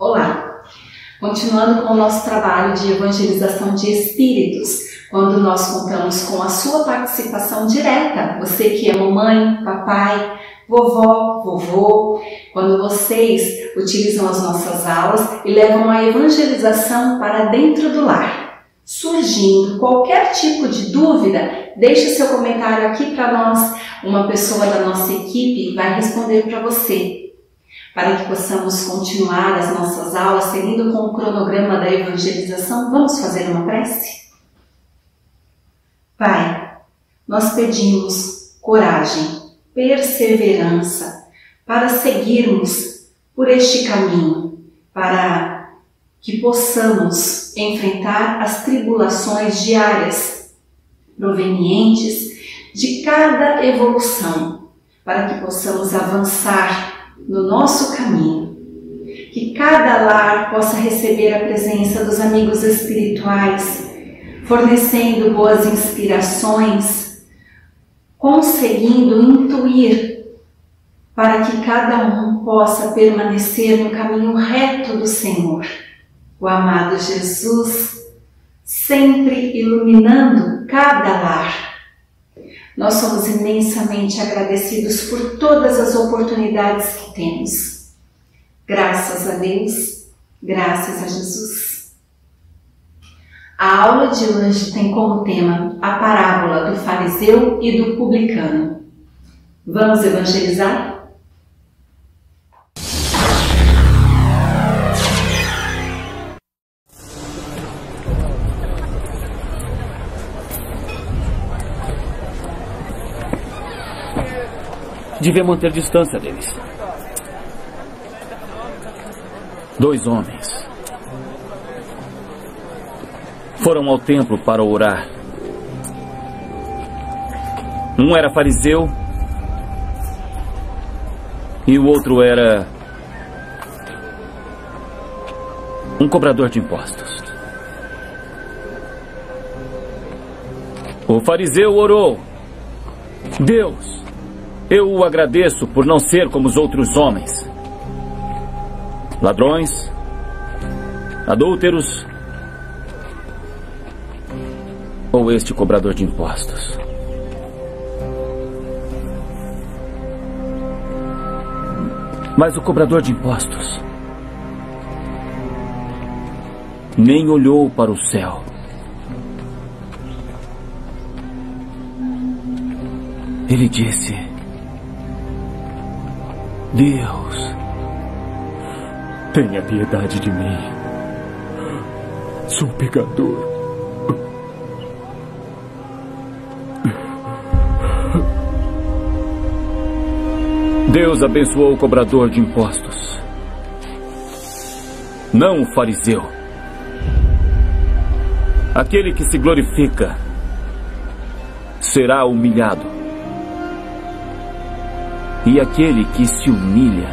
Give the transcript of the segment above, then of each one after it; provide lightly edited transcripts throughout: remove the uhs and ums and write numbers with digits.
Olá! Continuando com o nosso trabalho de evangelização de espíritos, quando nós contamos com a sua participação direta, você que é mamãe, papai, vovó, vovô, quando vocês utilizam as nossas aulas e levam a evangelização para dentro do lar. Surgindo qualquer tipo de dúvida, deixe seu comentário aqui para nós, uma pessoa da nossa equipe vai responder para você. Para que possamos continuar as nossas aulas seguindo com o cronograma da evangelização, vamos fazer uma prece? Pai, nós pedimos coragem, perseverança para seguirmos por este caminho, para que possamos enfrentar as tribulações diárias provenientes de cada evolução, para que possamos avançar no nosso caminho, que cada lar possa receber a presença dos amigos espirituais, fornecendo boas inspirações, conseguindo intuir para que cada um possa permanecer no caminho reto do Senhor. O amado Jesus sempre iluminando cada lar. Nós somos imensamente agradecidos por todas as oportunidades que temos. Graças a Deus, graças a Jesus. A aula de hoje tem como tema a parábola do fariseu e do publicano. Vamos evangelizar? Devia manter distância deles. 2 homens foram ao templo para orar. Um era fariseu e o outro era um cobrador de impostos. O fariseu orou: Deus, eu o agradeço por não ser como os outros homens, ladrões, adúlteros ou este cobrador de impostos. Mas o cobrador de impostos nem olhou para o céu. Ele disse: Deus, tenha piedade de mim. Sou pecador. Deus abençoou o cobrador de impostos, não o fariseu. Aquele que se glorifica será humilhado, e aquele que se humilha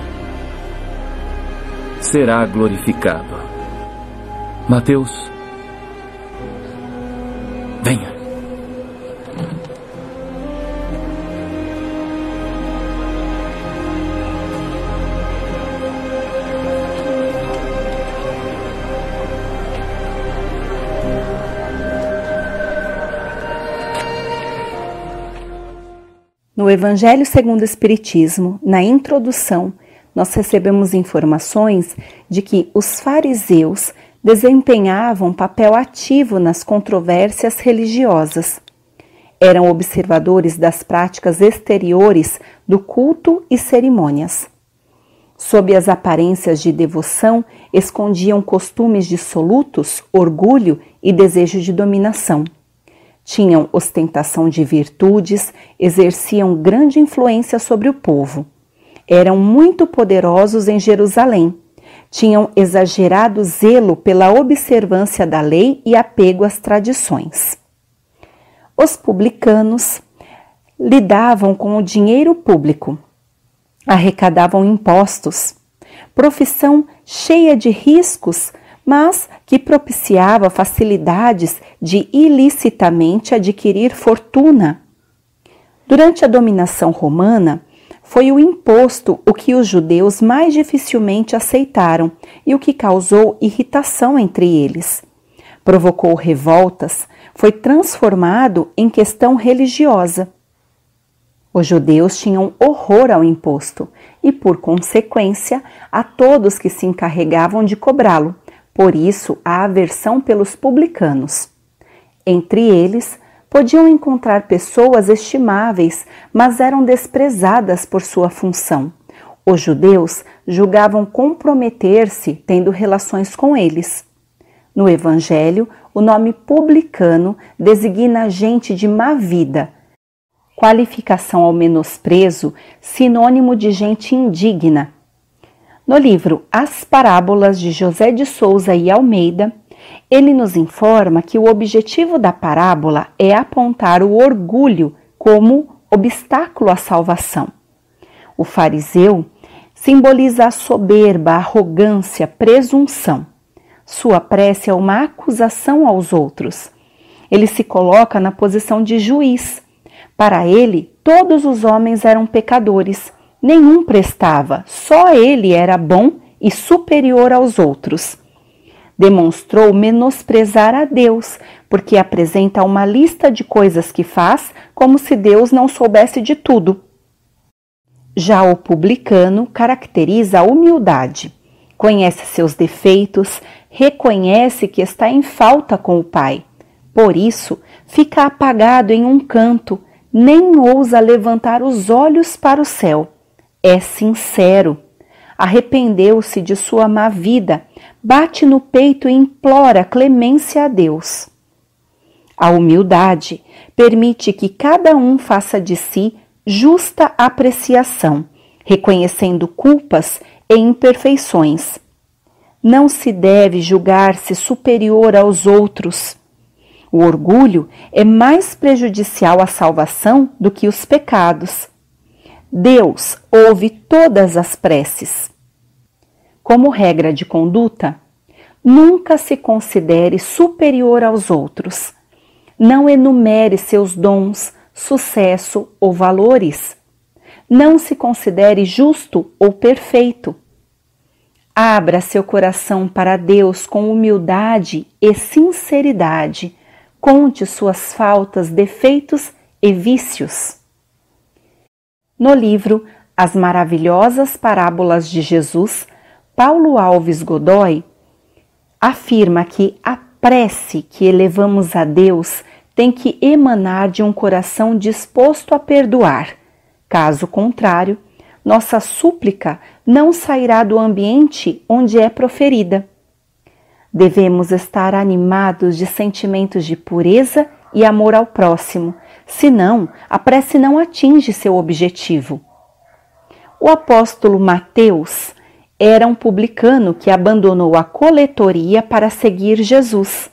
será glorificado. Mateus, venha. No Evangelho segundo o Espiritismo, na introdução, nós recebemos informações de que os fariseus desempenhavam papel ativo nas controvérsias religiosas. Eram observadores das práticas exteriores do culto e cerimônias. Sob as aparências de devoção, escondiam costumes dissolutos, orgulho e desejo de dominação. Tinham ostentação de virtudes, exerciam grande influência sobre o povo. Eram muito poderosos em Jerusalém. Tinham exagerado zelo pela observância da lei e apego às tradições. Os publicanos lidavam com o dinheiro público, arrecadavam impostos, profissão cheia de riscos, mas que propiciava facilidades de ilicitamente adquirir fortuna. Durante a dominação romana, foi o imposto o que os judeus mais dificilmente aceitaram e o que causou irritação entre eles. Provocou revoltas, foi transformado em questão religiosa. Os judeus tinham horror ao imposto e, por consequência, a todos que se encarregavam de cobrá-lo, por isso a aversão pelos publicanos. Entre eles, podiam encontrar pessoas estimáveis, mas eram desprezadas por sua função. Os judeus julgavam comprometer-se tendo relações com eles. No Evangelho, o nome publicano designa gente de má vida, qualificação ao menosprezo, sinônimo de gente indigna. No livro As Parábolas de José de Souza e Almeida, ele nos informa que o objetivo da parábola é apontar o orgulho como obstáculo à salvação. O fariseu simboliza a soberba, a arrogância, presunção. Sua prece é uma acusação aos outros. Ele se coloca na posição de juiz. Para ele, todos os homens eram pecadores, nenhum prestava, só ele era bom e superior aos outros. Demonstrou menosprezar a Deus, porque apresenta uma lista de coisas que faz, como se Deus não soubesse de tudo. Já o publicano caracteriza a humildade. Conhece seus defeitos, reconhece que está em falta com o Pai. Por isso, fica apagado em um canto, nem ousa levantar os olhos para o céu. É sincero. Arrependeu-se de sua má vida, bate no peito e implora clemência a Deus. A humildade permite que cada um faça de si justa apreciação, reconhecendo culpas e imperfeições. Não se deve julgar-se superior aos outros. O orgulho é mais prejudicial à salvação do que os pecados. Deus ouve todas as preces. Como regra de conduta, nunca se considere superior aos outros. Não enumere seus dons, sucesso ou valores. Não se considere justo ou perfeito. Abra seu coração para Deus com humildade e sinceridade. Conte suas faltas, defeitos e vícios. No livro As Maravilhosas Parábolas de Jesus, Paulo Alves Godoy afirma que a prece que elevamos a Deus tem que emanar de um coração disposto a perdoar. Caso contrário, nossa súplica não sairá do ambiente onde é proferida. Devemos estar animados de sentimentos de pureza e amor ao próximo, senão a prece não atinge seu objetivo. O apóstolo Mateus era um publicano que abandonou a coletoria para seguir Jesus.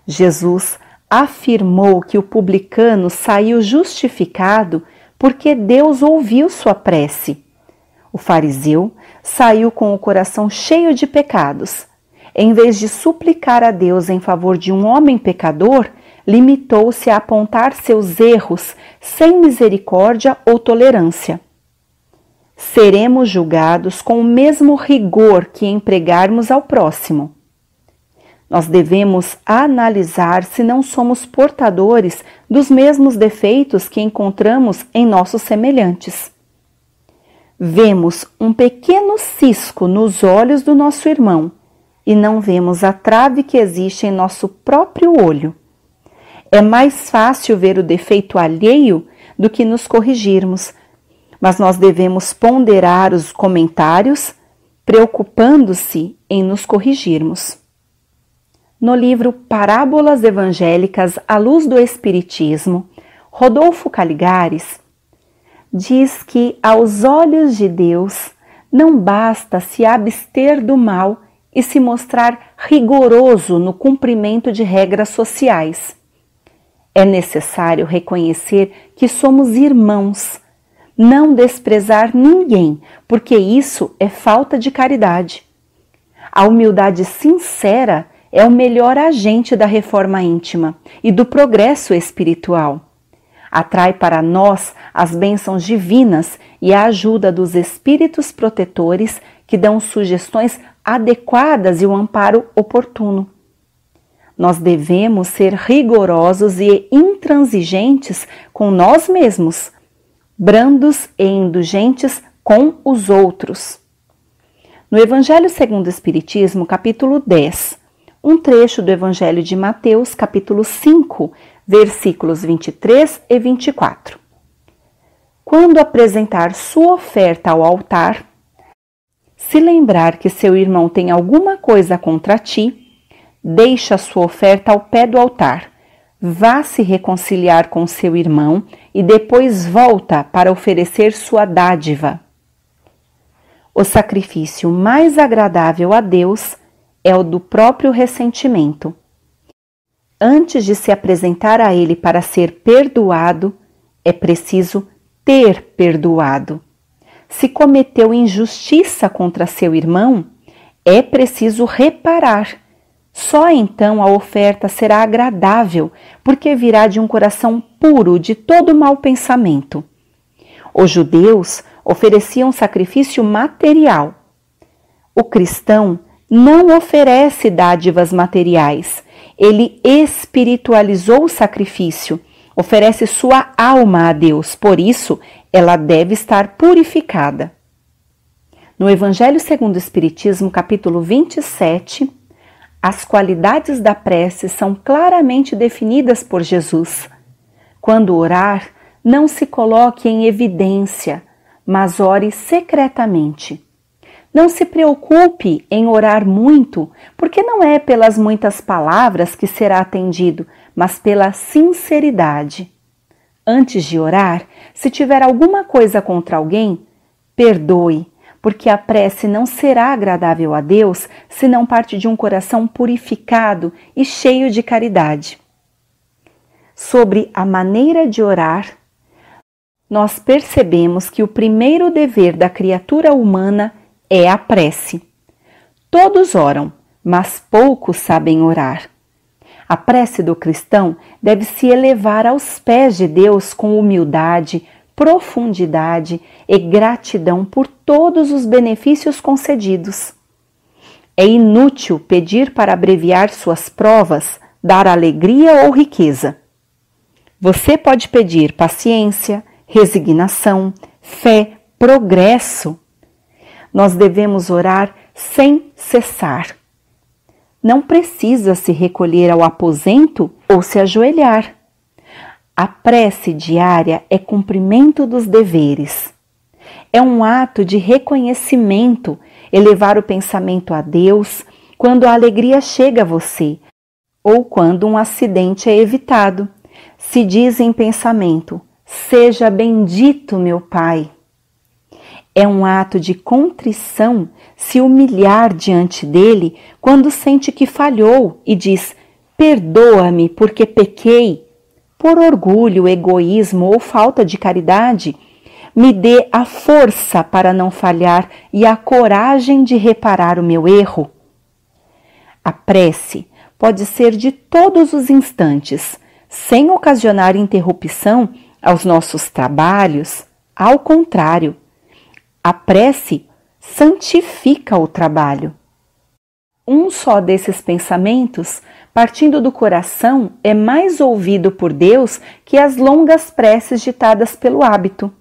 Jesus afirmou que o publicano saiu justificado porque Deus ouviu sua prece. O fariseu saiu com o coração cheio de pecados. Em vez de suplicar a Deus em favor de um homem pecador, limitou-se a apontar seus erros sem misericórdia ou tolerância. Seremos julgados com o mesmo rigor que empregarmos ao próximo. Nós devemos analisar se não somos portadores dos mesmos defeitos que encontramos em nossos semelhantes. Vemos um pequeno cisco nos olhos do nosso irmão e não vemos a trave que existe em nosso próprio olho. É mais fácil ver o defeito alheio do que nos corrigirmos, mas nós devemos ponderar os comentários, preocupando-se em nos corrigirmos. No livro Parábolas Evangélicas à Luz do Espiritismo, Rodolfo Caligares diz que, aos olhos de Deus, não basta se abster do mal e se mostrar rigoroso no cumprimento de regras sociais. É necessário reconhecer que somos irmãos, não desprezar ninguém, porque isso é falta de caridade. A humildade sincera é o melhor agente da reforma íntima e do progresso espiritual. atrai para nós as bênçãos divinas e a ajuda dos espíritos protetores que dão sugestões adequadas e o amparo oportuno. Nós devemos ser rigorosos e intransigentes com nós mesmos, brandos e indulgentes com os outros. No Evangelho segundo o Espiritismo, capítulo 10, um trecho do Evangelho de Mateus, capítulo 5, versículos 23 e 24. Quando apresentar sua oferta ao altar, se lembrar que seu irmão tem alguma coisa contra ti, deixa a sua oferta ao pé do altar, vá se reconciliar com seu irmão e depois volta para oferecer sua dádiva. O sacrifício mais agradável a Deus é o do próprio ressentimento. Antes de se apresentar a Ele para ser perdoado, é preciso ter perdoado. Se cometeu injustiça contra seu irmão, é preciso reparar. Só então a oferta será agradável, porque virá de um coração puro de todo mau pensamento. Os judeus ofereciam sacrifício material. O cristão não oferece dádivas materiais. Ele espiritualizou o sacrifício, oferece sua alma a Deus, por isso ela deve estar purificada. No Evangelho segundo o Espiritismo, capítulo 27, as qualidades da prece são claramente definidas por Jesus. Quando orar, não se coloque em evidência, mas ore secretamente. Não se preocupe em orar muito, porque não é pelas muitas palavras que será atendido, mas pela sinceridade. Antes de orar, se tiver alguma coisa contra alguém, perdoe, porque a prece não será agradável a Deus se não parte de um coração purificado e cheio de caridade. Sobre a maneira de orar, nós percebemos que o primeiro dever da criatura humana é a prece. Todos oram, mas poucos sabem orar. A prece do cristão deve se elevar aos pés de Deus com humildade, profundidade e gratidão por todos os benefícios concedidos. É inútil pedir para abreviar suas provas, dar alegria ou riqueza. Você pode pedir paciência, resignação, fé, progresso. Nós devemos orar sem cessar. Não precisa se recolher ao aposento ou se ajoelhar. A prece diária é cumprimento dos deveres. É um ato de reconhecimento, elevar o pensamento a Deus quando a alegria chega a você ou quando um acidente é evitado. Se diz em pensamento: seja bendito, meu Pai. É um ato de contrição se humilhar diante dele quando sente que falhou e diz: perdoa-me porque pequei. Por orgulho, egoísmo ou falta de caridade, me dê a força para não falhar e a coragem de reparar o meu erro. A prece pode ser de todos os instantes, sem ocasionar interrupção aos nossos trabalhos. Ao contrário, a prece santifica o trabalho. Um só desses pensamentos, partindo do coração, é mais ouvido por Deus que as longas preces ditadas pelo hábito.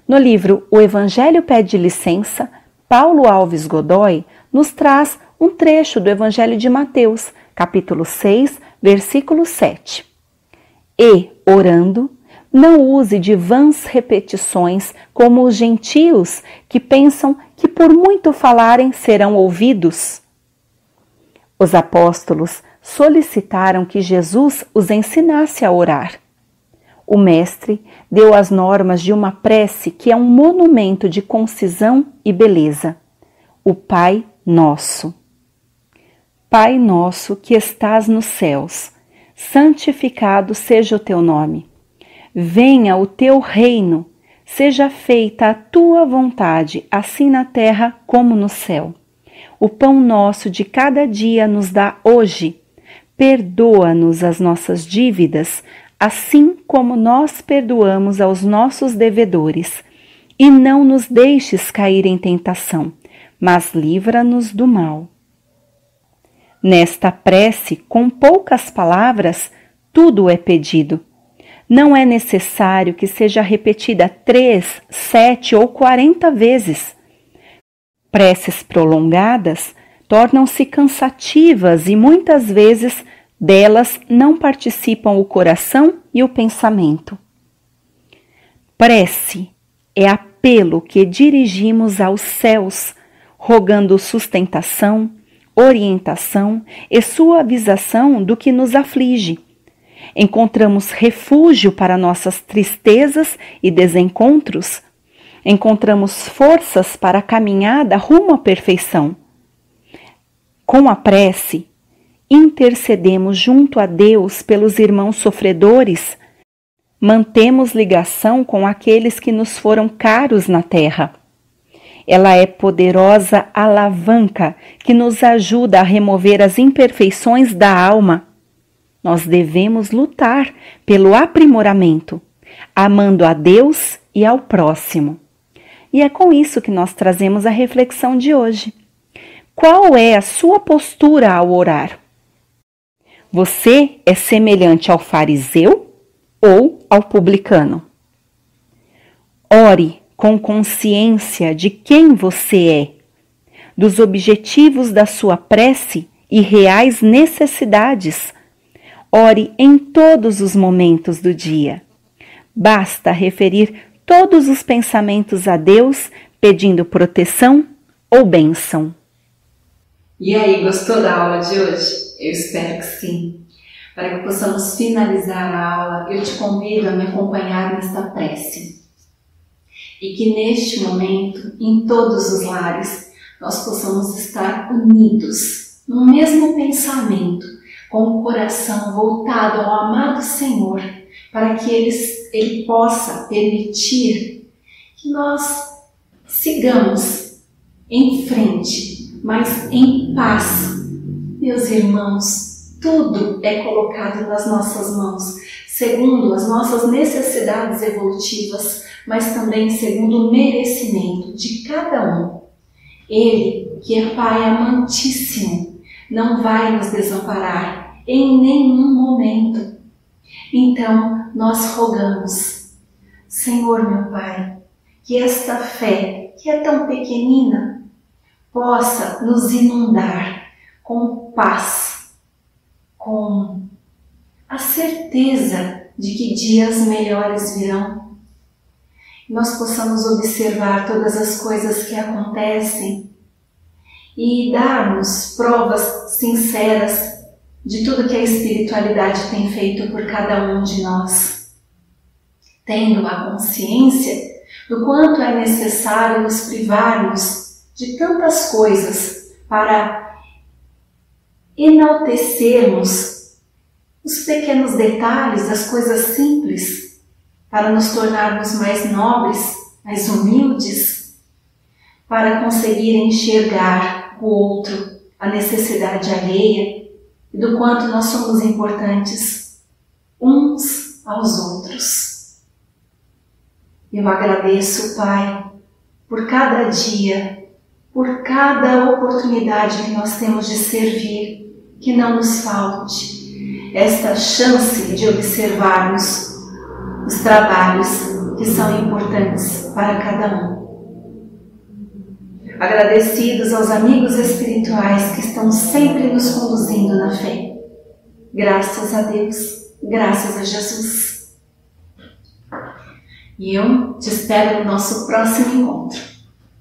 No livro O Evangelho Pede Licença, Paulo Alves Godoy nos traz um trecho do Evangelho de Mateus, capítulo 6, versículo 7. E, orando, não use de vãs repetições como os gentios que pensam que por muito falarem serão ouvidos. Os apóstolos solicitaram que Jesus os ensinasse a orar. O Mestre deu as normas de uma prece que é um monumento de concisão e beleza: o Pai Nosso. Pai nosso que estás nos céus, santificado seja o teu nome. Venha o teu reino, seja feita a tua vontade, assim na terra como no céu. O pão nosso de cada dia nos dá hoje. Perdoa-nos as nossas dívidas, assim como nós perdoamos aos nossos devedores. E não nos deixes cair em tentação, mas livra-nos do mal. Nesta prece, com poucas palavras, tudo é pedido. Não é necessário que seja repetida 3, 7 ou 40 vezes. Preces prolongadas tornam-se cansativas e muitas vezes delas não participam o coração e o pensamento. Prece é apelo que dirigimos aos céus, rogando sustentação, orientação e suavização do que nos aflige. Encontramos refúgio para nossas tristezas e desencontros. Encontramos forças para a caminhada rumo à perfeição. Com a prece, intercedemos junto a Deus pelos irmãos sofredores, mantemos ligação com aqueles que nos foram caros na terra. Ela é poderosa alavanca que nos ajuda a remover as imperfeições da alma. Nós devemos lutar pelo aprimoramento, amando a Deus e ao próximo. E é com isso que nós trazemos a reflexão de hoje. Qual é a sua postura ao orar? Você é semelhante ao fariseu ou ao publicano? Ore com consciência de quem você é, dos objetivos da sua prece e reais necessidades. Ore em todos os momentos do dia. Basta referir todos os pensamentos a Deus, pedindo proteção ou bênção. E aí, gostou da aula de hoje? Eu espero que sim. Para que possamos finalizar a aula, eu te convido a me acompanhar nesta prece. E que neste momento, em todos os lares, nós possamos estar unidos, no mesmo pensamento, com o coração voltado ao amado Senhor, para que Ele possa permitir que nós sigamos em frente, mas em paz. Meus irmãos, tudo é colocado nas nossas mãos, segundo as nossas necessidades evolutivas, mas também segundo o merecimento de cada um. Ele, que é Pai amantíssimo, não vai nos desamparar em nenhum momento. Então, nós rogamos, Senhor meu Pai, que esta fé, que é tão pequenina, possa nos inundar com paz, com a certeza de que dias melhores virão. Nós possamos observar todas as coisas que acontecem e darmos provas sinceras de tudo que a espiritualidade tem feito por cada um de nós, tendo a consciência do quanto é necessário nos privarmos de tantas coisas para enaltecermos os pequenos detalhes das coisas simples, para nos tornarmos mais nobres, mais humildes, para conseguir enxergar o outro, a necessidade alheia, e do quanto nós somos importantes uns aos outros. Eu agradeço, Pai, por cada dia, por cada oportunidade que nós temos de servir, que não nos falte esta chance de observarmos os trabalhos que são importantes para cada um. Agradecidos aos amigos espirituais que estão sempre nos conduzindo na fé. Graças a Deus, graças a Jesus. E eu te espero no nosso próximo encontro.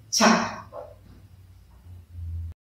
Tchau!